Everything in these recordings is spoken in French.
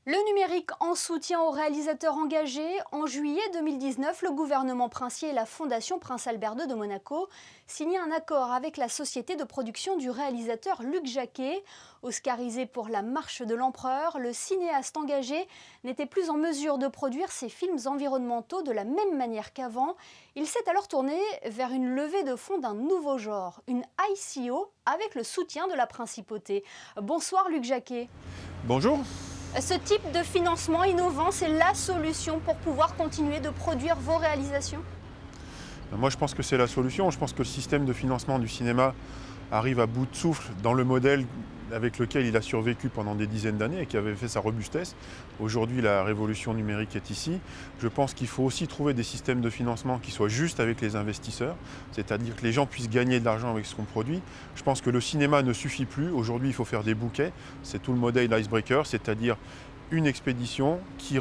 Le numérique en soutien aux réalisateurs engagés. En juillet 2019, le gouvernement princier et la Fondation Prince Albert II de Monaco signaient un accord avec la société de production du réalisateur Luc Jacquet. Oscarisé pour La Marche de l'Empereur, le cinéaste engagé n'était plus en mesure de produire ses films environnementaux de la même manière qu'avant. Il s'est alors tourné vers une levée de fonds d'un nouveau genre, une ICO, avec le soutien de la principauté. Bonsoir Luc Jacquet. Bonjour. Ce type de financement innovant, c'est la solution pour pouvoir continuer de produire vos réalisations? Moi, je pense que c'est la solution. Je pense que le système de financement du cinéma arrive à bout de souffle dans le modèle avec lequel il a survécu pendant des dizaines d'années et qui avait fait sa robustesse. Aujourd'hui, la révolution numérique est ici. Je pense qu'il faut aussi trouver des systèmes de financement qui soient justes avec les investisseurs, c'est-à-dire que les gens puissent gagner de l'argent avec ce qu'on produit. Je pense que le cinéma ne suffit plus. Aujourd'hui, il faut faire des bouquets. C'est tout le modèle d'Icebreaker, c'est-à-dire une expédition qui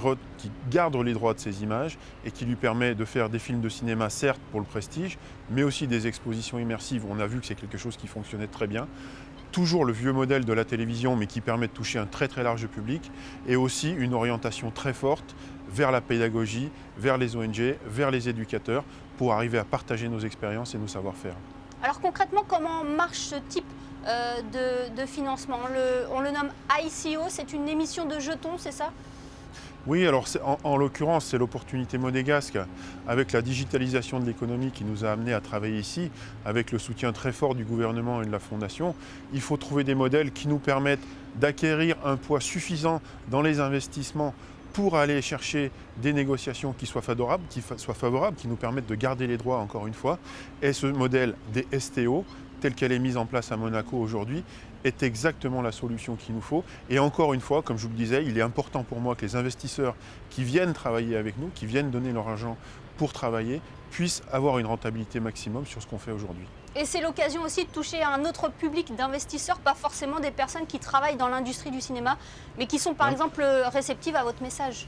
garde les droits de ces images et qui lui permet de faire des films de cinéma, certes pour le prestige, mais aussi des expositions immersives. On a vu que c'est quelque chose qui fonctionnait très bien. Toujours le vieux modèle de la télévision, mais qui permet de toucher un très très large public, et aussi une orientation très forte vers la pédagogie, vers les ONG, vers les éducateurs, pour arriver à partager nos expériences et nos savoir-faire. Alors concrètement, comment marche ce type de financement? On le nomme ICO, c'est une émission de jetons, c'est ça? Oui, alors en l'occurrence, c'est l'opportunité monégasque avec la digitalisation de l'économie qui nous a amenés à travailler ici, avec le soutien très fort du gouvernement et de la Fondation. Il faut trouver des modèles qui nous permettent d'acquérir un poids suffisant dans les investissements pour aller chercher des négociations qui soient favorables, qui nous permettent de garder les droits encore une fois. Et ce modèle des STO, telle qu'elle est mise en place à Monaco aujourd'hui, est exactement la solution qu'il nous faut. Et encore une fois, comme je vous le disais, il est important pour moi que les investisseurs qui viennent travailler avec nous, qui viennent donner leur argent pour travailler, puissent avoir une rentabilité maximum sur ce qu'on fait aujourd'hui. Et c'est l'occasion aussi de toucher un autre public d'investisseurs, pas forcément des personnes qui travaillent dans l'industrie du cinéma, mais qui sont par exemple réceptives à votre message.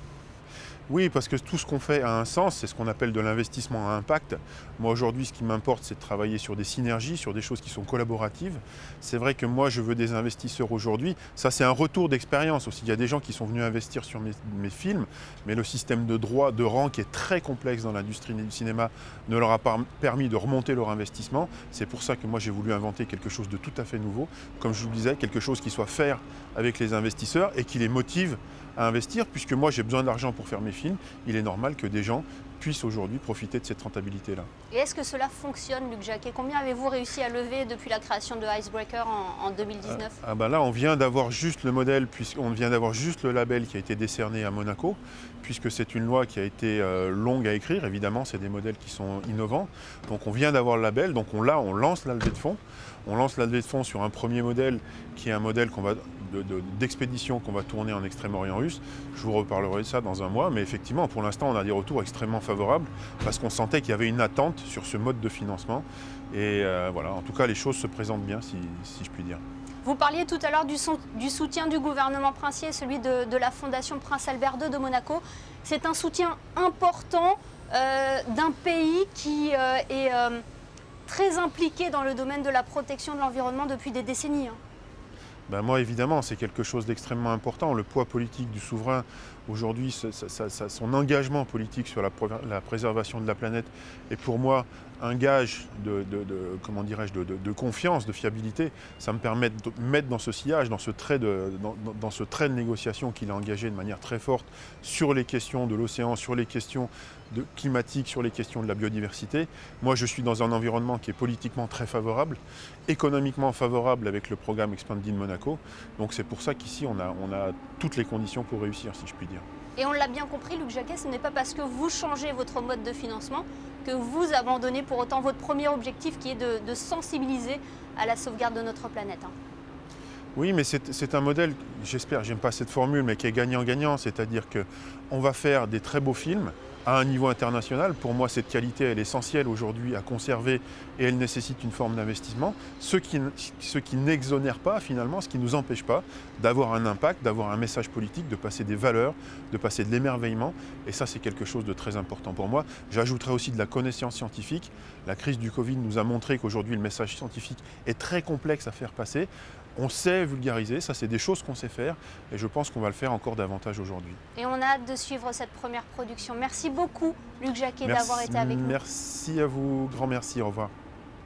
Oui, parce que tout ce qu'on fait a un sens, c'est ce qu'on appelle de l'investissement à impact. Moi aujourd'hui, ce qui m'importe, c'est de travailler sur des synergies, sur des choses qui sont collaboratives. C'est vrai que moi, je veux des investisseurs aujourd'hui. Ça, c'est un retour d'expérience aussi. Il y a des gens qui sont venus investir sur mes films, mais le système de droit, de rang, qui est très complexe dans l'industrie du cinéma, ne leur a pas permis de remonter leur investissement. C'est pour ça que moi, j'ai voulu inventer quelque chose de tout à fait nouveau. Comme je vous le disais, quelque chose qui soit fair avec les investisseurs et qui les motive à investir, puisque moi j'ai besoin d'argent pour faire mes films, il est normal que des gens puissent aujourd'hui profiter de cette rentabilité-là. Et est-ce que cela fonctionne, Luc Jacquet? Combien avez-vous réussi à lever depuis la création de Icebreaker en 2019? Là, on vient d'avoir juste le modèle, puisqu'on vient d'avoir juste le label qui a été décerné à Monaco, puisque c'est une loi qui a été longue à écrire. Évidemment, c'est des modèles qui sont innovants. Donc on vient d'avoir le label, donc on lance la levée de fonds. On lance la levée de fonds sur un premier modèle qui est un modèle d'expédition qu'on va tourner en Extrême-Orient russe. Je vous reparlerai de ça dans un mois, mais effectivement, pour l'instant, on a des retours extrêmement favorables parce qu'on sentait qu'il y avait une attente sur ce mode de financement. Et voilà, en tout cas, les choses se présentent bien, si je puis dire. Vous parliez tout à l'heure du soutien du gouvernement princier, celui de la Fondation Prince Albert II de Monaco. C'est un soutien important d'un pays qui est très impliqué dans le domaine de la protection de l'environnement depuis des décennies. Moi, évidemment, c'est quelque chose d'extrêmement important. Le poids politique du souverain, aujourd'hui, son engagement politique sur la préservation de la planète est pour moi un gage de confiance, de fiabilité. Ça me permet de mettre dans ce sillage, dans ce trait de négociation qu'il a engagé de manière très forte sur les questions de l'océan, sur les questions climatiques, sur les questions de la biodiversité. Moi, je suis dans un environnement qui est politiquement très favorable, économiquement favorable avec le programme Expanded Monaco. Donc c'est pour ça qu'ici, on a toutes les conditions pour réussir, si je puis dire. Et on l'a bien compris, Luc Jacquet, ce n'est pas parce que vous changez votre mode de financement que vous abandonnez pour autant votre premier objectif qui est de sensibiliser à la sauvegarde de notre planète. Oui, mais c'est un modèle, j'espère, j'aime pas cette formule, mais qui est gagnant-gagnant, c'est-à-dire qu'on va faire des très beaux films à un niveau international. Pour moi, cette qualité, elle est essentielle aujourd'hui à conserver et elle nécessite une forme d'investissement. Ce qui n'exonère pas finalement, ce qui ne nous empêche pas d'avoir un impact, d'avoir un message politique, de passer des valeurs, de passer de l'émerveillement. Et ça, c'est quelque chose de très important pour moi. J'ajouterai aussi de la connaissance scientifique. La crise du Covid nous a montré qu'aujourd'hui, le message scientifique est très complexe à faire passer. On sait vulgariser, ça c'est des choses qu'on sait faire et je pense qu'on va le faire encore davantage aujourd'hui. Et on a hâte de suivre cette première production. Merci beaucoup Luc Jacquet d'avoir été avec nous. Merci à vous, grand merci, au revoir.